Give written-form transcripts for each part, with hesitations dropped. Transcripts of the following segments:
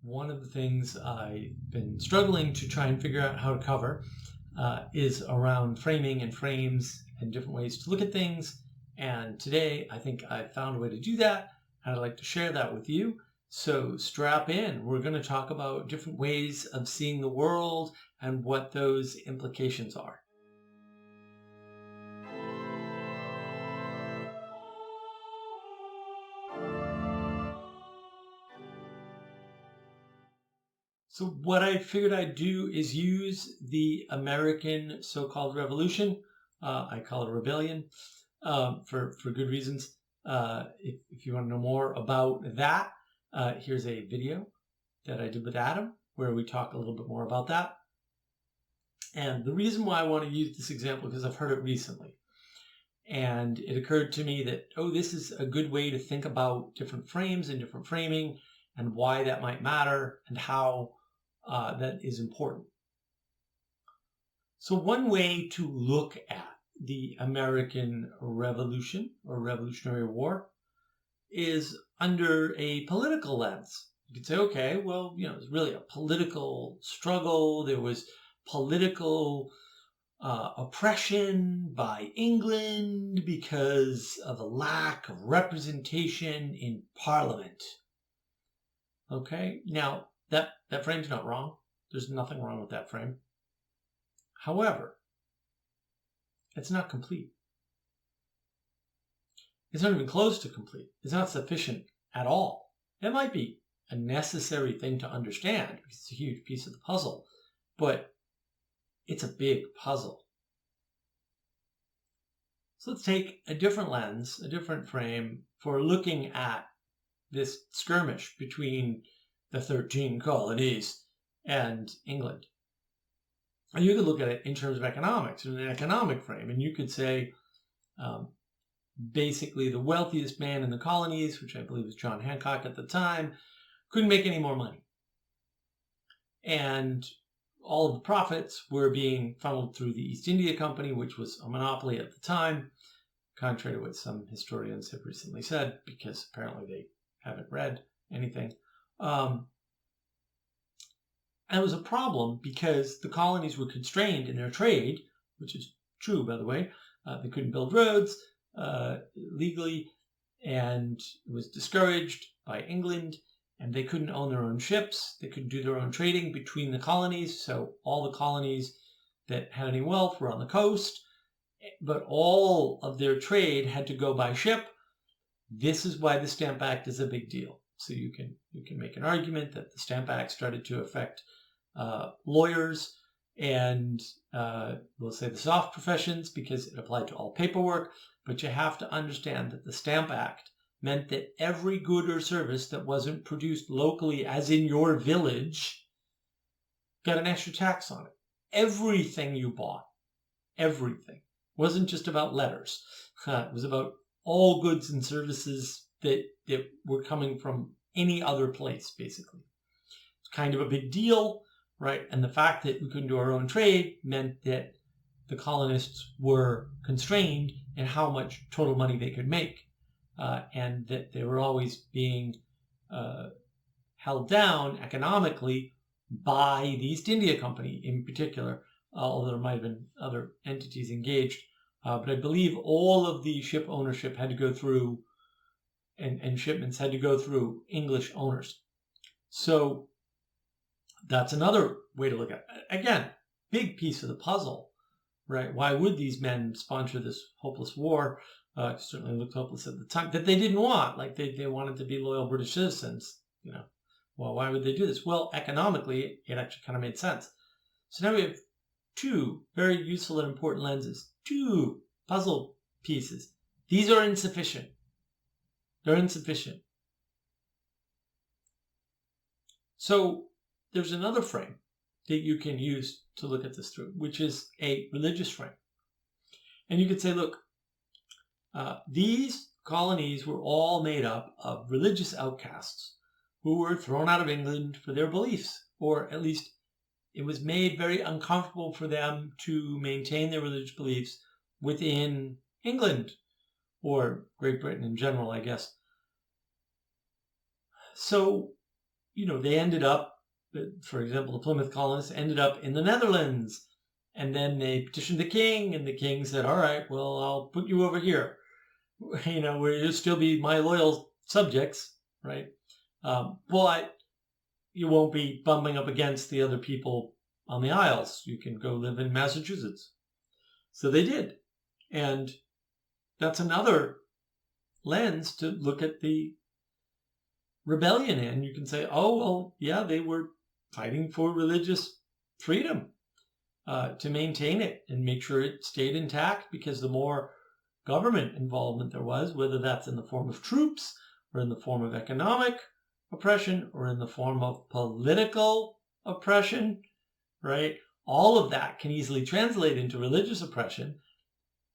One of the things I've been struggling to try and figure out how to cover is around framing and frames and different ways to look at things. And today I think I found a way to do that, and I'd like to share that with you. So strap in. We're going to talk about different ways of seeing the world and what those implications are. So what I figured I'd do is use the American so-called revolution. I call it a rebellion for good reasons. If you want to know more about that, here's a video that I did with Adam where we talk a little bit more about that. And the reason why I want to use this example because I've heard it recently. And it occurred to me that, this is a good way to think about different frames and different framing and why that might matter and how that is important. So one way to look at the American Revolution or Revolutionary War is under a political lens. You could say, okay, well, it was really a political struggle. There was political oppression by England because of a lack of representation in Parliament. Okay, now that frame's not wrong. There's nothing wrong with that frame. However, it's not complete. It's not even close to complete. It's not sufficient at all. It might be a necessary thing to understand because it's a huge piece of the puzzle, but it's a big puzzle. So let's take a different lens, a different frame for looking at this skirmish between the 13 colonies and England. And you could look at it in terms of economics, in an economic frame, and you could say basically the wealthiest man in the colonies, which I believe was John Hancock at the time, couldn't make any more money. And all of the profits were being funneled through the East India Company, which was a monopoly at the time, contrary to what some historians have recently said, because apparently they haven't read anything. And it was a problem because the colonies were constrained in their trade, which is true, by the way. They couldn't build roads legally, and it was discouraged by England, and they couldn't own their own ships. They couldn't do their own trading between the colonies, so all the colonies that had any wealth were on the coast, but all of their trade had to go by ship. This is why the Stamp Act is a big deal. So you can make an argument that the Stamp Act started to affect lawyers and we'll say the soft professions because it applied to all paperwork. But you have to understand that the Stamp Act meant that every good or service that wasn't produced locally, as in your village, got an extra tax on it. Everything you bought, everything. It wasn't just about letters. It was about all goods and services that were coming from any other place, basically. It's kind of a big deal, right? And the fact that we couldn't do our own trade meant that the colonists were constrained in how much total money they could make, and that they were always being held down economically by the East India Company in particular, although there might have been other entities engaged. But I believe all of the ship ownership had to go through and shipments had to go through English owners. So that's another way to look at it. Again, big piece of the puzzle, right? Why would these men sponsor this hopeless war? It certainly looked hopeless at the time, that they didn't want. Like they wanted to be loyal British citizens, Well, why would they do this? Well, economically, it actually kind of made sense. So now we have two very useful and important lenses, two puzzle pieces. These are insufficient. They're insufficient. So there's another frame that you can use to look at this through, which is a religious frame. And you could say, look, these colonies were all made up of religious outcasts who were thrown out of England for their beliefs, or at least it was made very uncomfortable for them to maintain their religious beliefs within England, or Great Britain in general, I guess. So they ended up, for example, the Plymouth colonists ended up in the Netherlands. And then they petitioned the king, and the king said, all right, well, I'll put you over here, where you'll still be my loyal subjects, right? But you won't be bumping up against the other people on the Isles. You can go live in Massachusetts. So they did. And that's another lens to look at the rebellion in. You can say, oh, well, yeah, they were fighting for religious freedom. To maintain it and make sure it stayed intact, because the more government involvement there was, whether that's in the form of troops or in the form of economic oppression or in the form of political oppression, right? All of that can easily translate into religious oppression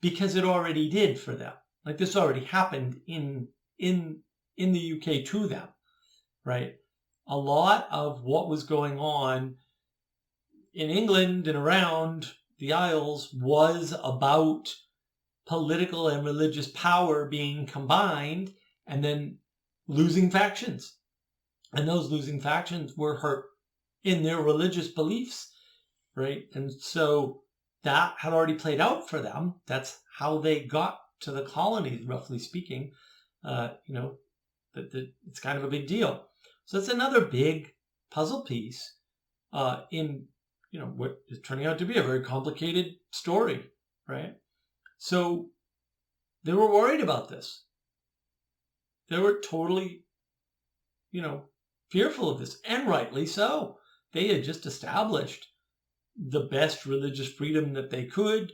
because it already did for them. Like this already happened in the UK to them, right? A lot of what was going on in England and around the Isles was about political and religious power being combined and then losing factions. And those losing factions were hurt in their religious beliefs, right? And so that had already played out for them. That's how they got to the colonies, roughly speaking. It's kind of a big deal. So that's another big puzzle piece in what is turning out to be a very complicated story, right? So they were worried about this. They were totally, fearful of this, and rightly so. They had just established the best religious freedom that they could.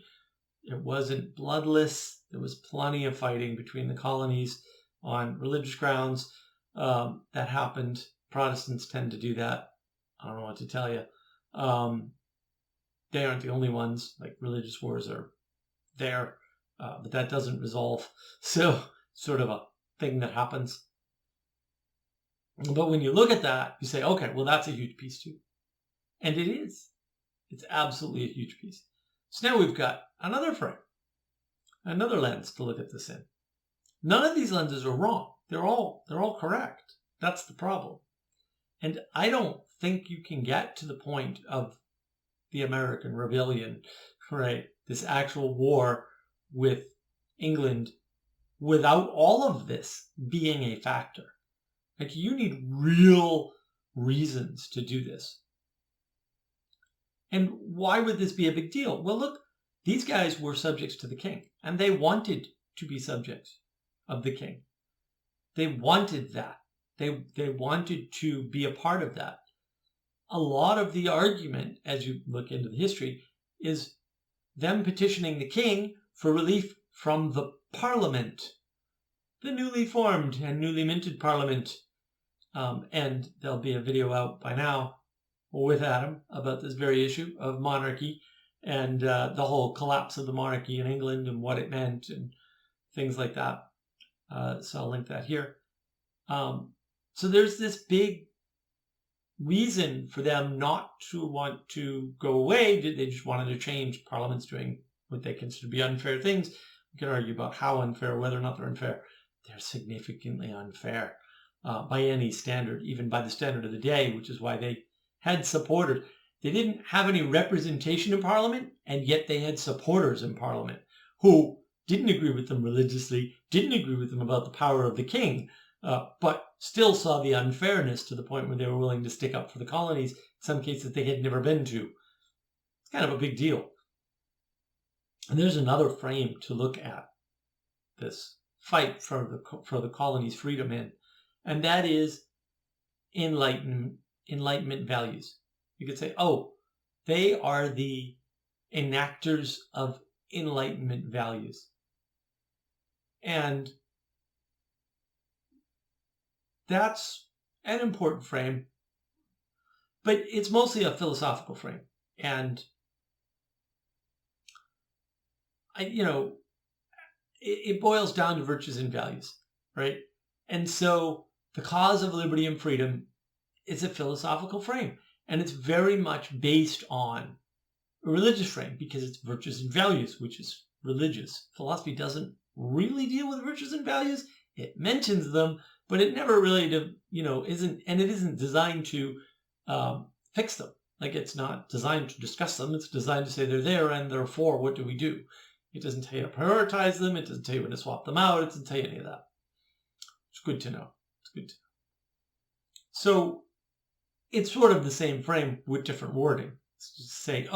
It wasn't bloodless. There was plenty of fighting between the colonies on religious grounds. That happened. Protestants tend to do that. I don't know what to tell you. They aren't the only ones. Like, religious wars are there, but that doesn't resolve. So, sort of a thing that happens. But when you look at that, you say, okay, well, that's a huge piece too. And it is. It's absolutely a huge piece. So now we've got another frame, another lens to look at this in. None of these lenses are wrong. They're all correct. That's the problem. And I don't think you can get to the point of the American Rebellion, right? This actual war with England without all of this being a factor. Like, you need real reasons to do this. And why would this be a big deal? Well, look, these guys were subjects to the king, and they wanted to be subjects of the king. They wanted that. They wanted to be a part of that. A lot of the argument, as you look into the history, is them petitioning the king for relief from the parliament, the newly formed and newly minted parliament. And there'll be a video out by now with Adam about this very issue of monarchy and the whole collapse of the monarchy in England and what it meant and things like that. So I'll link that here. So there's this big reason for them not to want to go away. They just wanted to change. Parliament's doing what they consider to be unfair things. We can argue about how unfair, whether or not they're unfair. They're significantly unfair by any standard, even by the standard of the day, which is why they had supporters. They didn't have any representation in Parliament, and yet they had supporters in Parliament who didn't agree with them religiously, didn't agree with them about the power of the king, but still saw the unfairness to the point where they were willing to stick up for the colonies, in some cases they had never been to. It's kind of a big deal. And there's another frame to look at this fight for the colonies' freedom in, and that is Enlightenment values. You could say, oh, they are the enactors of Enlightenment values. And that's an important frame, but it's mostly a philosophical frame. And it boils down to virtues and values, right? And so the cause of liberty and freedom is a philosophical frame, and it's very much based on a religious frame because it's virtues and values, which is religious. Philosophy doesn't really deal with virtues and values. It mentions them, but it never really, isn't designed to fix them. Like, it's not designed to discuss them. It's designed to say they're there and therefore what do we do? It doesn't tell you to prioritize them. It doesn't tell you when to swap them out. It doesn't tell you any of that. It's good to know. It's good to know. So it's sort of the same frame with different wording. It's just saying,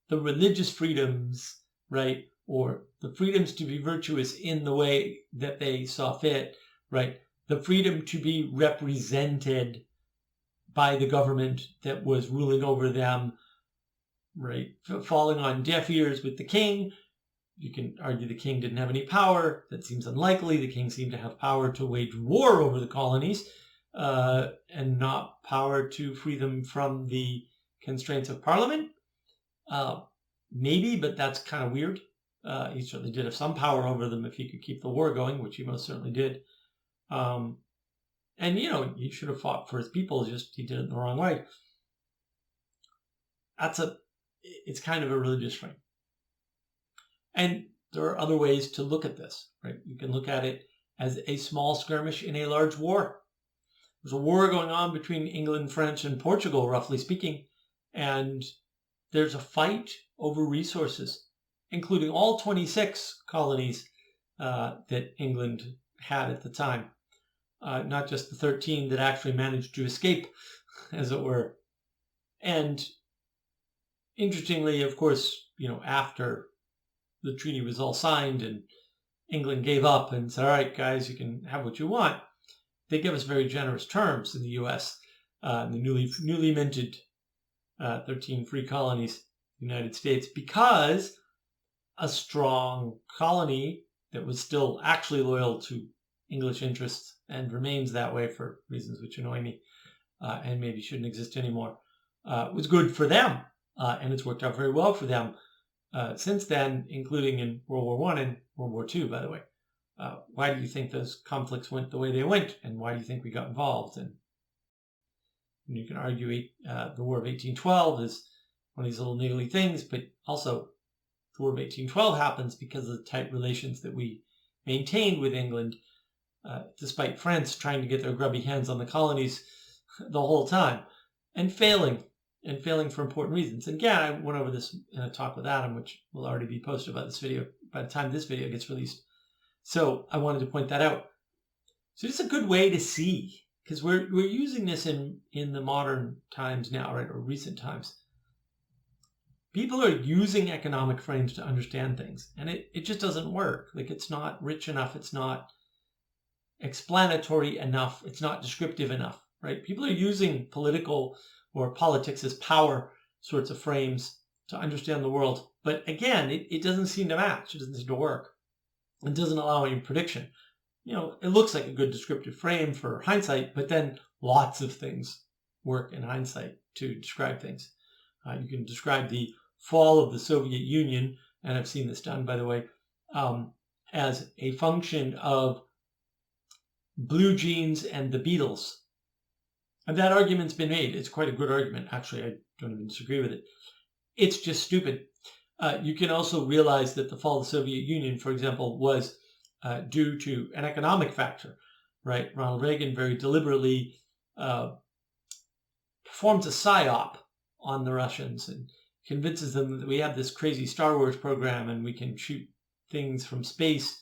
the religious freedoms, right, or the freedoms to be virtuous in the way that they saw fit, right, the freedom to be represented by the government that was ruling over them, right, falling on deaf ears with the king. You can argue the king didn't have any power. That seems unlikely. The king seemed to have power to wage war over the colonies and not power to free them from the constraints of Parliament. Maybe, but that's kind of weird. He certainly did have some power over them if he could keep the war going, which he most certainly did. And, he should have fought for his people, just he did it in the wrong way. It's kind of a religious frame. And there are other ways to look at this, right? You can look at it as a small skirmish in a large war. There's a war going on between England, France, and Portugal, roughly speaking, and there's a fight over resources, including all 26 colonies that England had at the time, not just the 13 that actually managed to escape, as it were. And interestingly, of course, after the treaty was all signed and England gave up and said, all right, guys, you can have what you want, they gave us very generous terms in the U.S., the newly minted 13 free colonies, United States, because a strong colony that was still actually loyal to English interests and remains that way for reasons which annoy me and maybe shouldn't exist anymore, was good for them. And it's worked out very well for them since then, including in World War I and World War II, by the way. Why do you think those conflicts went the way they went? And why do you think we got involved? And you can argue the War of 1812 is one of these little niggly things, but also the War of 1812 happens because of the tight relations that we maintained with England, despite France trying to get their grubby hands on the colonies the whole time, and failing for important reasons. And again, I went over this in a talk with Adam, which will already be posted by the time this video gets released. So I wanted to point that out. So it's a good way to see, because we're using this in the modern times now, right, or recent times. People are using economic frames to understand things, and it just doesn't work. Like, it's not rich enough, it's not explanatory enough, it's not descriptive enough, right? People are using political or politics as power sorts of frames to understand the world. But again, it doesn't seem to match. It doesn't seem to work. It doesn't allow any prediction. It looks like a good descriptive frame for hindsight, but then lots of things work in hindsight to describe things. You can describe the fall of the Soviet Union, and I've seen this done, by the way, as a function of blue jeans and the Beatles. And that argument's been made. It's quite a good argument. Actually, I don't even disagree with it. It's just stupid. You can also realize that the fall of the Soviet Union, for example, was due to an economic factor, right? Ronald Reagan very deliberately performs a psyop on the Russians and convinces them that we have this crazy Star Wars program and we can shoot things from space,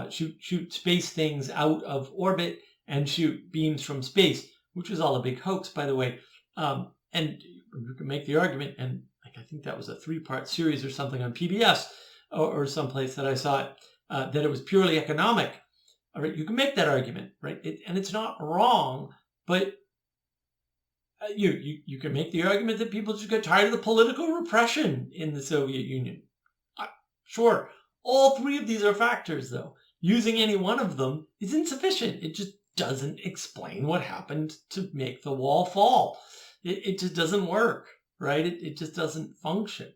shoot space things out of orbit and shoot beams from space, which was all a big hoax, by the way. And you can make the argument, and I think that was a 3-part series or something on PBS or someplace that I saw it, that it was purely economic. All right, you can make that argument, right? And it's not wrong, but you can make the argument that people just got tired of the political repression in the Soviet Union. Sure, all 3 of these are factors, though. Using any one of them is insufficient. It just doesn't explain what happened to make the wall fall. It just doesn't work, right? It just doesn't function.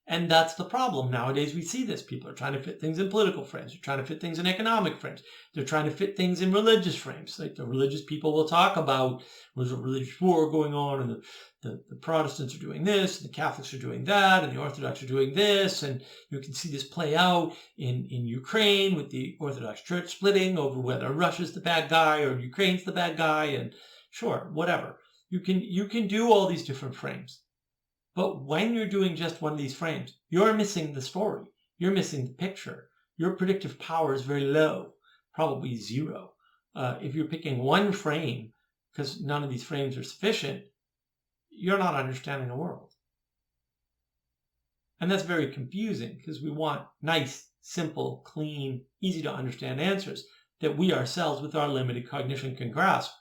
And that's the problem. Nowadays, we see this. People are trying to fit things in political frames. They're trying to fit things in economic frames. They're trying to fit things in religious frames. Like the religious people will talk about there's a religious war going on, and the Protestants are doing this, and the Catholics are doing that, and the Orthodox are doing this. And you can see this play out in Ukraine with the Orthodox Church splitting over whether Russia's the bad guy or Ukraine's the bad guy. And sure, whatever. You can do all these different frames. But when you're doing just one of these frames, you're missing the story. You're missing the picture. Your predictive power is very low, probably 0. If you're picking one frame, because none of these frames are sufficient, you're not understanding the world. And that's very confusing because we want nice, simple, clean, easy to understand answers that we ourselves with our limited cognition can grasp.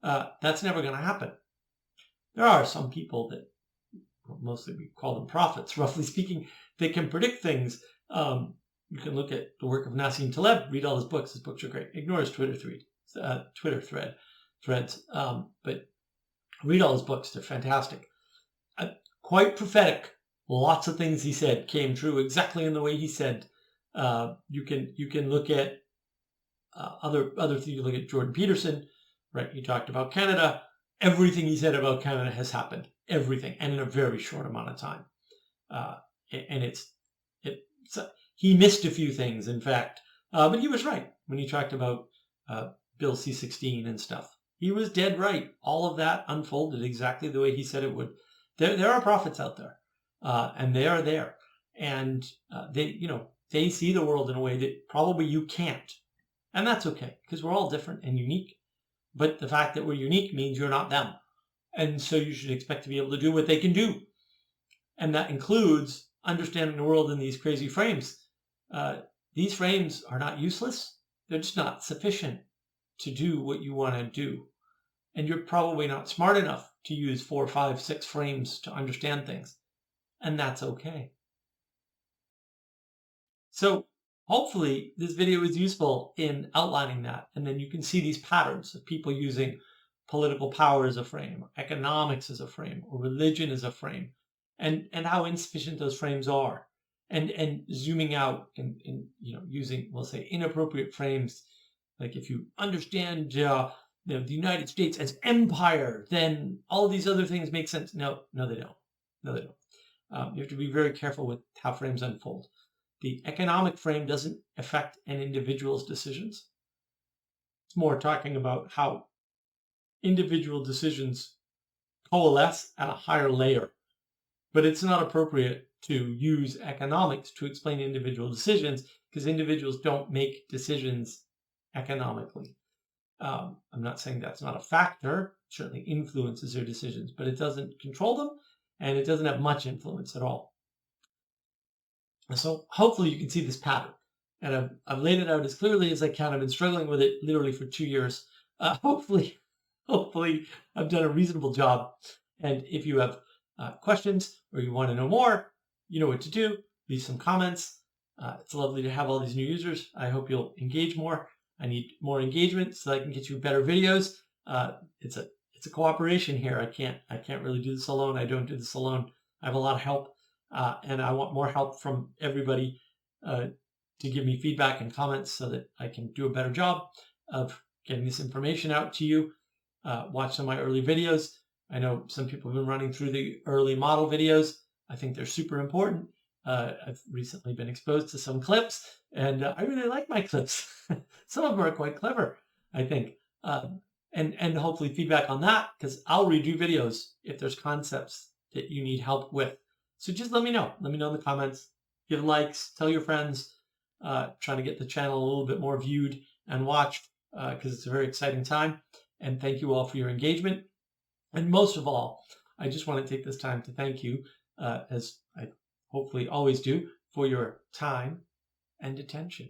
That's never going to happen. There are some people that, mostly we call them prophets, roughly speaking, they can predict things. You can look at the work of Nassim Taleb, read all his books. His books are great. Ignore his Twitter threads. But read all his books. They're fantastic. Quite prophetic. Lots of things he said came true exactly in the way he said. You can look at other things. You look at Jordan Peterson, right? He talked about Canada. Everything he said about Canada has happened. Everything, and in a very short amount of time. And he missed a few things, in fact, but he was right when he talked about Bill C-16 and stuff. He was dead right. All of that unfolded exactly the way he said it would. There are prophets out there, and they are there, and they see the world in a way that probably you can't, and that's okay because we're all different and unique. But the fact that we're unique means you're not them. And so you should expect to be able to do what they can do. And that includes understanding the world in these crazy frames. These frames are not useless. They're just not sufficient to do what you want to do. And you're probably not smart enough to use 4, 5, 6 frames to understand things. And that's okay. So hopefully this video is useful in outlining that. And then you can see these patterns of people using political power as a frame, economics as a frame, or religion as a frame, and how insufficient those frames are. And zooming out and using, we'll say, inappropriate frames. Like if you understand the United States as empire, then all these other things make sense. No, they don't. No, they don't. You have to be very careful with how frames unfold. The economic frame doesn't affect an individual's decisions. It's more talking about how individual decisions coalesce at a higher layer. But it's not appropriate to use economics to explain individual decisions because individuals don't make decisions economically. I'm not saying that's not a factor. It certainly influences their decisions, but it doesn't control them and it doesn't have much influence at all. So hopefully you can see this pattern. And I've laid it out as clearly as I can. I've been struggling with it literally for 2 years. Hopefully I've done a reasonable job. And if you have questions or you want to know more, you know what to do. Leave some comments. It's lovely to have all these new users. I hope you'll engage more. I need more engagement so I can get you better videos. It's a cooperation here. I can't really do this alone. I don't do this alone. I have a lot of help, and I want more help from everybody to give me feedback and comments so that I can do a better job of getting this information out to you. Watch some of my early videos. I know some people have been running through the early model videos. I think they're super important. I've recently been exposed to some clips, and I really like my clips. Some of them are quite clever, I think. And hopefully feedback on that, because I'll redo videos if there's concepts that you need help with. So just let me know. Let me know in the comments. Give likes. Tell your friends. Trying to get the channel a little bit more viewed and watched, because it's a very exciting time. And thank you all for your engagement. And most of all, I just want to take this time to thank you, as I hopefully always do, for your time and attention.